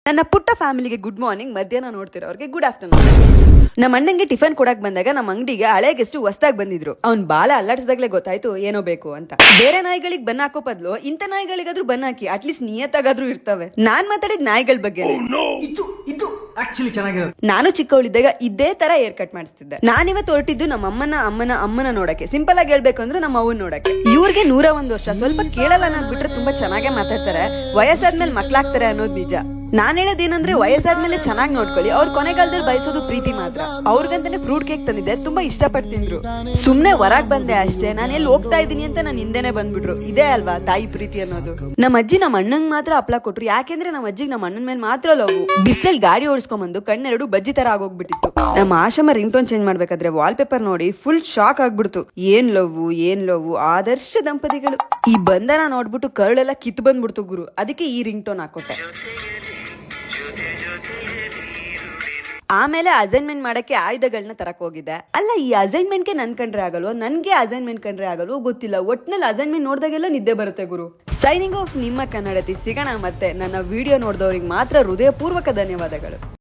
ನನ್ನ ಪುಟ್ಟ ಫ್ಯಾಮಿಲಿಗೆ ಗುಡ್ ಮಾರ್ನಿಂಗ್, ಮಧ್ಯಾಹ್ನ ನೋಡ್ತಿರೋರ್ಗೆ ಗುಡ್ ಆಫ್ಟರ್ನೂನ್. ನಮ್ಮ ಅಣ್ಣಂಗೆ ಟಿಫನ್ ಕೊಡಕ್ ಬಂದಾಗ ನಮ್ಮ ಅಂಗಡಿಗೆ ಹಳೆ ಗೆಸ್ಟ್ ಹೊಸದಾಗಿ ಬಂದಿದ್ರು. ಅವ್ನ್ ಬಾಲ ಅಲ್ಲಾಡ್ಸ್ದಾಗ್ಲೇ ಗೊತ್ತಾಯ್ತು ಏನೋ ಬೇಕು ಅಂತ. ಬೇರೆ ನಾಯಿಗಳಿಗೆ ಬನ್ ಹಾಕೋ ಬದ್ಲು ಇಂಥ ನಾಯಿಗಳಿಗಾದ್ರೂ ಬನ್ ಹಾಕಿ, ಅಟ್ಲೀಸ್ಟ್ ನಿಯತ್ತಾಗಾದ್ರೂ ಇರ್ತವೆ. ನಾನ್ ಮಾತಾಡಿದ ನಾಯಿಗಳ ಬಗ್ಗೆ. ನಾನು ಚಿಕ್ಕವಳಿದ್ದಾಗ ಇದೇ ತರ ಏರ್ ಕಟ್ ಮಾಡಿಸ್ತಿದ್ದೆ. ನಾನಿವತ್ತು ಹೊರಟಿದ್ದು ನಮ್ಮ ಅಮ್ಮನ ನೋಡಕ್ಕೆ. ಸಿಂಪಲ್ ಆಗಿ ಹೇಳ್ಬೇಕು ಅಂದ್ರೆ ನಮ್ಮ ಅವ್ವನ್ ನೋಡಕ್ಕೆ. ಇವ್ರಿಗೆ 101 ವರ್ಷ. ಸ್ವಲ್ಪ ಕೇಳಲ್ಲ ಅನ್ನೋದ್ ಬಿಟ್ರೆ ತುಂಬಾ ಚೆನ್ನಾಗೇ ಮಾತಾಡ್ತಾರೆ. ವಯಸ್ಸಾದ್ಮೇಲೆ ಮಕ್ಳಾಗ್ತಾರೆ ಅನ್ನೋದು ನಿಜ. ನಾನ್ ಹೇಳೋದೇನಂದ್ರೆ ವಯಸ್ಸಾದ್ಮೇಲೆ ಚೆನ್ನಾಗಿ ನೋಡ್ಕೊಳ್ಳಿ. ಅವ್ರ ಕೊನೆಗಾಲದಲ್ಲಿ ಬಯಸೋದು ಪ್ರೀತಿ ಮಾತ್ರ. ಅವ್ರಿಗಂತಾನೆ ಫ್ರೂಟ್ ಕೇಕ್ ತಂದಿದ್ದೆ, ತುಂಬಾ ಇಷ್ಟಪಟ್ಟು ತಿಂದ್ರು. ಸುಮ್ನೆ ಹೊರಗ್ ಬಂದೆ ಅಷ್ಟೇ. ನಾನು ಎಲ್ಲಿ ಹೋಗ್ತಾ ಇದೀನಿ ಅಂತ ನಾನು ಹಿಂದೆನೆ ಬಂದ್ಬಿಟ್ರು. ಇದೇ ಅಲ್ವಾ ತಾಯಿ ಪ್ರೀತಿ ಅನ್ನೋದು. ನಮ್ಮ ಅಜ್ಜಿ ನಮ್ಮ ಅಣ್ಣಂಗ್ ಮಾತ್ರ ಹಪ್ಳ ಕೊಟ್ರು. ಯಾಕೆಂದ್ರೆ ನಮ್ಮ ಅಜ್ಜಿಗೆ ನಮ್ಮ ಅಣ್ಣನ ಮೇಲೆ ಮಾತ್ರ ಲವ್. ಬಿಸ್ಲಲ್ಲಿ ಗಾಡಿ ಓಡಿಸ್ಕೊಂಡ್ಬಂದು ಕಣ್ಣೆರಡು ಬಜ್ಜಿ ತರ ಆಗೋಗ್ಬಿಟ್ಟಿತ್ತು. ನಮ್ಮ ಆಶ್ರಮ ರಿಂಗ್ ಟೋನ್ ಚೇಂಜ್ ಮಾಡ್ಬೇಕಾದ್ರೆ ವಾಲ್ ಪೇಪರ್ ನೋಡಿ ಫುಲ್ ಶಾಕ್ ಆಗ್ಬಿಡ್ತು. ಏನ್ ಲವ್ ಆದರ್ಶ ದಂಪತಿಗಳು. ಈ ಬಂಧನ ನೋಡ್ಬಿಟ್ಟು ಕರಳೆಲ್ಲ ಕಿತ್ತು ಬಂದ್ಬಿಡ್ತು ಗುರು. ಅದಕ್ಕೆ ಈ ರಿಂಗ್ ಟೋನ್ ಹಾಕೊಟ್ಟೆ. ಆಮೇಲೆ ಅಸೈನ್ಮೆಂಟ್ ಮಾಡಕ್ಕೆ ಆಯುಧಗಳನ್ನ ತರಕ್ ಹೋಗಿದ್ದೆ. ಅಲ್ಲ, ಈ ಅಸೈನ್ಮೆಂಟ್ಗೆ ನನ್ ಕಂಡ್ರೆ ಆಗಲ್ವೋ, ನನ್ಗೆ ಅಸೈನ್ಮೆಂಟ್ ಕಂಡ್ರೆ ಆಗಲ್ವೋ ಗೊತ್ತಿಲ್ಲ. ಒಟ್ನಲ್ಲಿ ಅಸೈನ್ಮೆಂಟ್ ನೋಡ್ದಾಗೆಲ್ಲ ನಿದ್ದೆ ಬರುತ್ತೆ ಗುರು. ಸೈನಿಂಗ್ ಆಫ್, ನಿಮ್ಮ ಕನ್ನಡತಿ. ಸಿಗೋಣ ಮತ್ತೆ. ನನ್ನ ವಿಡಿಯೋ ನೋಡಿದವ್ರಿಗೆ ಮಾತ್ರ ಹೃದಯಪೂರ್ವಕ ಧನ್ಯವಾದಗಳು.